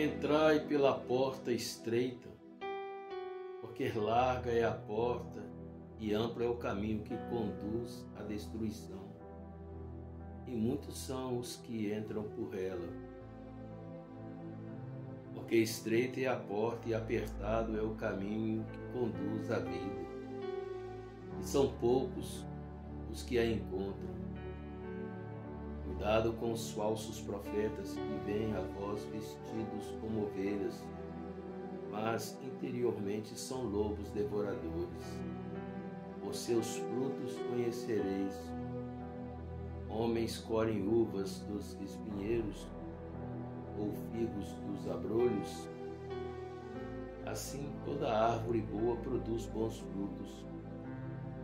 Entrai pela porta estreita, porque larga é a porta e amplo é o caminho que conduz à destruição, e muitos são os que entram por ela. Porque estreita é a porta e apertado é o caminho que conduz à vida, e são poucos os que a encontram. Cuidado com os falsos profetas que vêm a vós vestidos como ovelhas, mas interiormente são lobos devoradores. Por seus frutos conhecereis. Homens colhem uvas dos espinheiros ou figos dos abrolhos. Assim toda árvore boa produz bons frutos,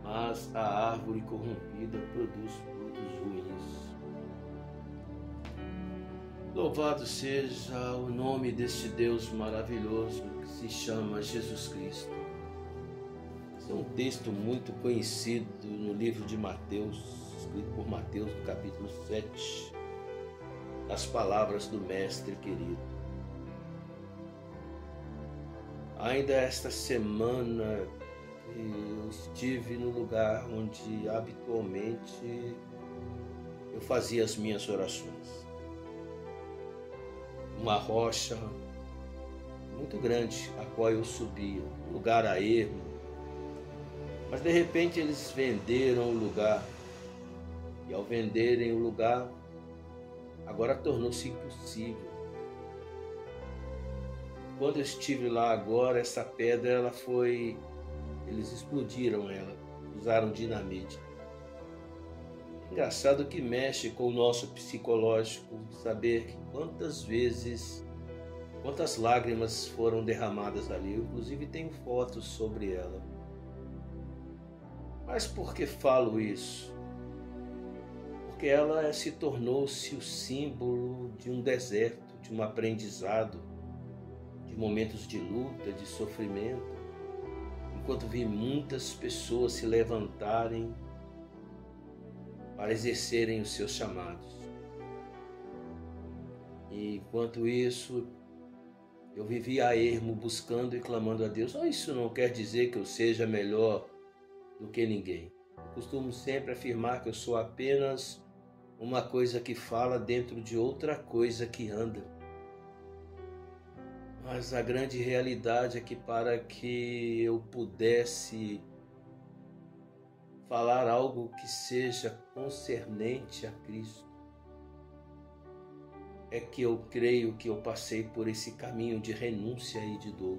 mas a árvore corrompida produz frutos ruins. Louvado seja o nome deste Deus maravilhoso que se chama Jesus Cristo. Esse é um texto muito conhecido no livro de Mateus, escrito por Mateus, no capítulo 7, as palavras do Mestre querido. Ainda esta semana eu estive no lugar onde habitualmente eu fazia as minhas orações. Uma rocha muito grande a qual eu subia, um lugar a ermo. Mas de repente eles venderam o lugar, e ao venderem o lugar, agora tornou-se impossível. Quando eu estive lá agora, essa pedra eles explodiram ela, usaram dinamite. Engraçado que mexe com o nosso psicológico, saber que quantas lágrimas foram derramadas ali. Eu, inclusive, tenho fotos sobre ela. Mas por que falo isso? Porque ela tornou-se o símbolo de um deserto, de um aprendizado, de momentos de luta, de sofrimento, enquanto vi muitas pessoas se levantarem para exercerem os seus chamados. E enquanto isso, eu vivi a ermo, buscando e clamando a Deus. Isso não quer dizer que eu seja melhor do que ninguém. Eu costumo sempre afirmar que eu sou apenas uma coisa que fala dentro de outra coisa que anda. Mas a grande realidade é que para que eu pudesse falar algo que seja concernente a Cristo, é que eu creio que eu passei por esse caminho de renúncia e de dor,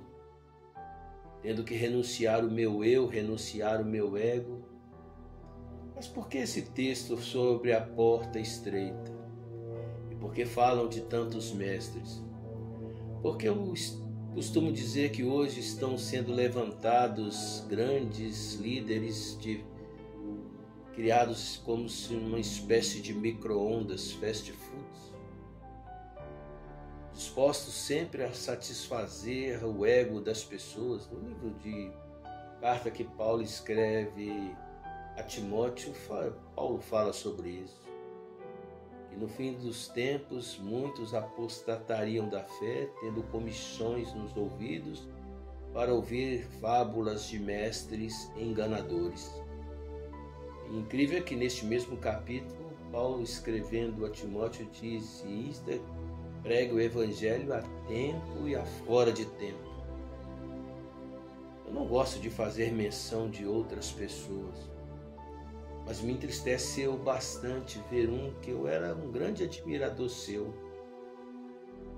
tendo que renunciar o meu eu, renunciar o meu ego. Mas por que esse texto sobre a porta estreita? E por que falam de tantos mestres? Porque eu costumo dizer que hoje estão sendo levantados grandes líderes criados como se uma espécie de micro-ondas, fast foods, dispostos sempre a satisfazer o ego das pessoas. No livro de carta que Paulo escreve a Timóteo, Paulo fala sobre isso. Que no fim dos tempos muitos apostatariam da fé, tendo comichões nos ouvidos para ouvir fábulas de mestres enganadores. E incrível é que neste mesmo capítulo, Paulo escrevendo a Timóteo disse: isto prega o evangelho a tempo e a fora de tempo. Eu não gosto de fazer menção de outras pessoas, mas me entristeceu bastante ver que eu era um grande admirador seu.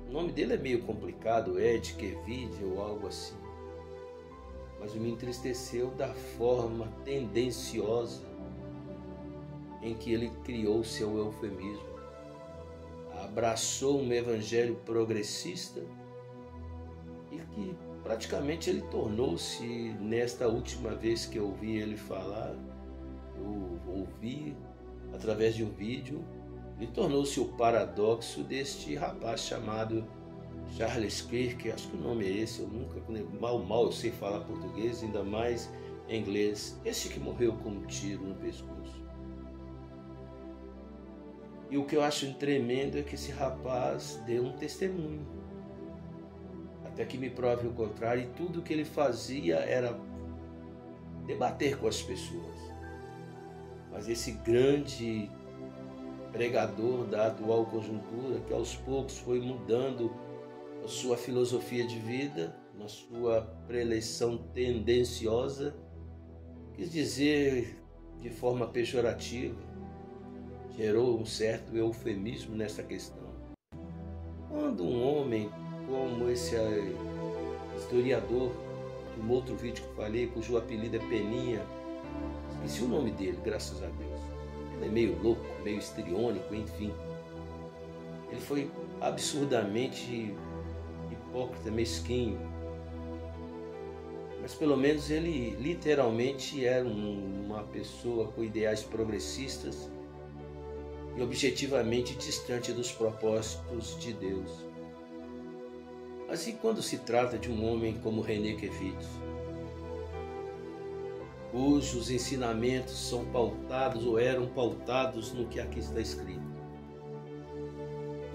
O nome dele é meio complicado, Ed Kevide ou algo assim. Mas me entristeceu da forma tendenciosa em que ele criou seu eufemismo. Abraçou um evangelho progressista e que praticamente ele tornou-se, nesta última vez que eu ouvi ele falar, eu ouvi através de um vídeo, ele tornou-se o paradoxo deste rapaz chamado Charles Kirk. Acho que o nome é esse, eu nunca, mal eu sei falar português, ainda mais em inglês. Esse que morreu com um tiro no pescoço. E o que eu acho tremendo é que esse rapaz deu um testemunho. até que me prove o contrário, e tudo que ele fazia era debater com as pessoas. Mas esse grande pregador da atual conjuntura, que aos poucos foi mudando a sua filosofia de vida, na sua preleição tendenciosa, quis dizer de forma pejorativa, gerou um certo eufemismo nessa questão. Quando um homem como esse historiador, de um outro vídeo que eu falei, cujo apelido é Peninha, esqueci o nome dele, graças a Deus. Ele é meio louco, meio histriônico, enfim. Ele foi absurdamente hipócrita, mesquinho. Mas pelo menos ele literalmente era uma pessoa com ideais progressistas e objetivamente distante dos propósitos de Deus. Mas e quando se trata de um homem como René Kevitch, cujos ensinamentos são pautados ou eram pautados no que aqui está escrito?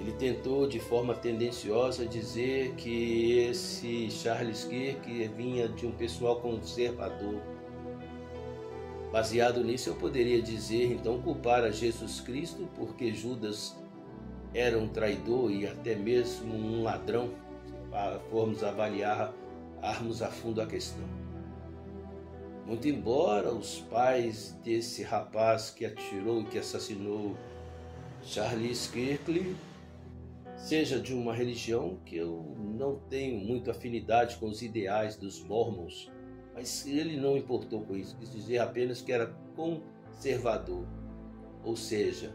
Ele tentou de forma tendenciosa dizer que esse Charles Kirk vinha de um pessoal conservador. Baseado nisso, eu poderia dizer, então, culpar a Jesus Cristo porque Judas era um traidor e até mesmo um ladrão, se formos avaliarmos a fundo a questão. Muito embora os pais desse rapaz que atirou e que assassinou Charles Kirk seja de uma religião que eu não tenho muita afinidade com os ideais dos mormons, mas ele não importou com isso, quis dizer apenas que era conservador, ou seja,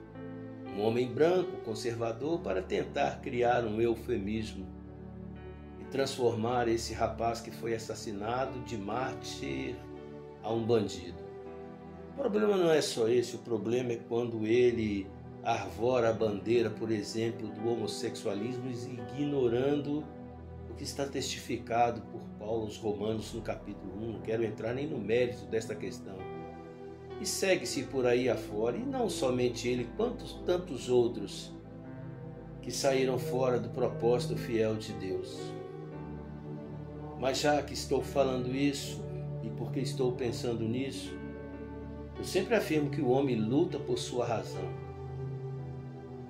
um homem branco conservador, para tentar criar um eufemismo e transformar esse rapaz que foi assassinado de mártir a um bandido. O problema não é só esse, o problema é quando ele arvora a bandeira, por exemplo, do homossexualismo, ignorando o que está testificado por Paulo aos Romanos no capítulo 1. Não quero entrar nem no mérito desta questão. E segue-se por aí afora, e não somente ele, quantos tantos outros que saíram fora do propósito fiel de Deus. Mas já que estou falando isso, e porque estou pensando nisso, eu sempre afirmo que o homem luta por sua razão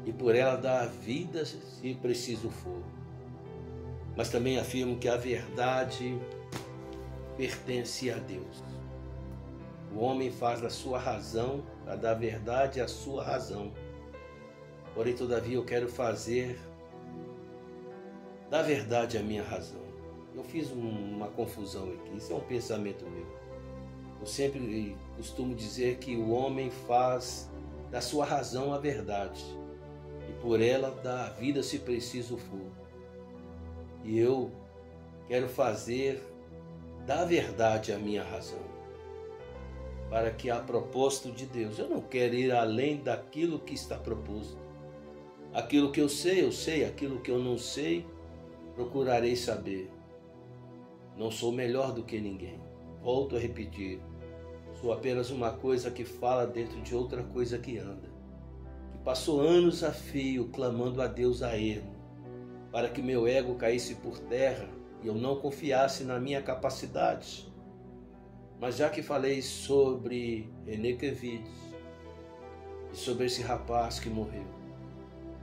e por ela dá a vida se preciso for. Mas também afirmo que a verdade pertence a Deus. O homem faz da sua razão, a da verdade a sua razão. Porém, todavia, eu quero fazer da verdade a minha razão. Eu fiz uma confusão aqui, isso é um pensamento meu. Eu sempre costumo dizer que o homem faz da sua razão a verdade, e por ela dá a vida se preciso for. E eu quero fazer da verdade a minha razão, para que a propósito de Deus, eu não quero ir além daquilo que está proposto. Aquilo que eu sei, aquilo que eu não sei, procurarei saber. Não sou melhor do que ninguém. Volto a repetir, sou apenas uma coisa que fala dentro de outra coisa que anda, que passou anos a fio clamando a Deus a ermo, para que meu ego caísse por terra e eu não confiasse na minha capacidade. Mas já que falei sobre René Kevitch e sobre esse rapaz que morreu,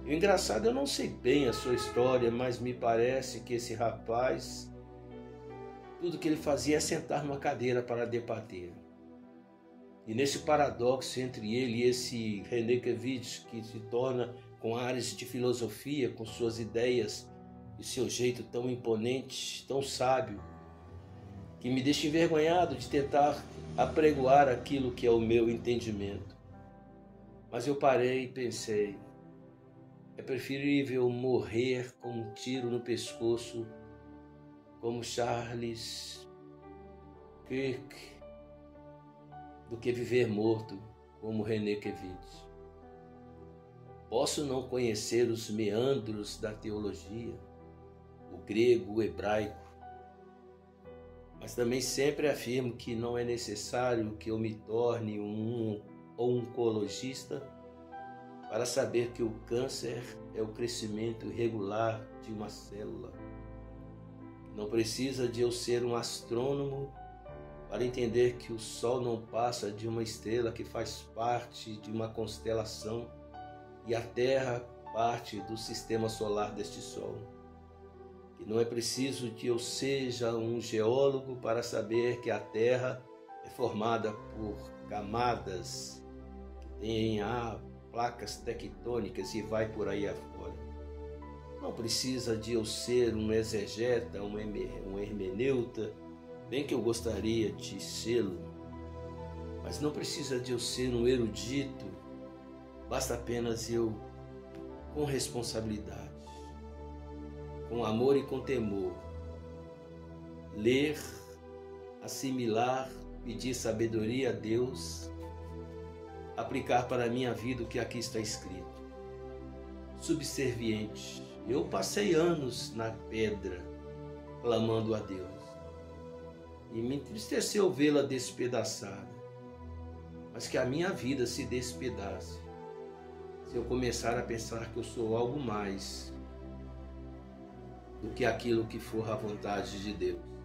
e o engraçado, eu não sei bem a sua história, mas me parece que esse rapaz, tudo que ele fazia é sentar numa cadeira para debater. E nesse paradoxo entre ele e esse René Kevitch, que se torna com áreas de filosofia, com suas ideias e seu jeito tão imponente, tão sábio, que me deixa envergonhado de tentar apregoar aquilo que é o meu entendimento. Mas eu parei e pensei, é preferível morrer com um tiro no pescoço como Charles Kirk do que viver morto como René Kevitch. Posso não conhecer os meandros da teologia, o grego, o hebraico, mas também sempre afirmo que não é necessário que eu me torne um oncologista para saber que o câncer é o crescimento irregular de uma célula. Não precisa de eu ser um astrônomo para entender que o Sol não passa de uma estrela que faz parte de uma constelação e a Terra parte do sistema solar deste Sol. Que não é preciso que eu seja um geólogo para saber que a Terra é formada por camadas que têm placas tectônicas e vai por aí afora. Não precisa de eu ser um exegeta, um hermeneuta, bem que eu gostaria de sê-lo, mas não precisa de eu ser um erudito, basta apenas eu, com responsabilidade, com amor e com temor, ler, assimilar, pedir sabedoria a Deus, aplicar para a minha vida o que aqui está escrito. Subserviente, eu passei anos na pedra, clamando a Deus, e me entristeceu vê-la despedaçada, mas que a minha vida se despedace, se eu começar a pensar que eu sou algo mais do que aquilo que for a vontade de Deus.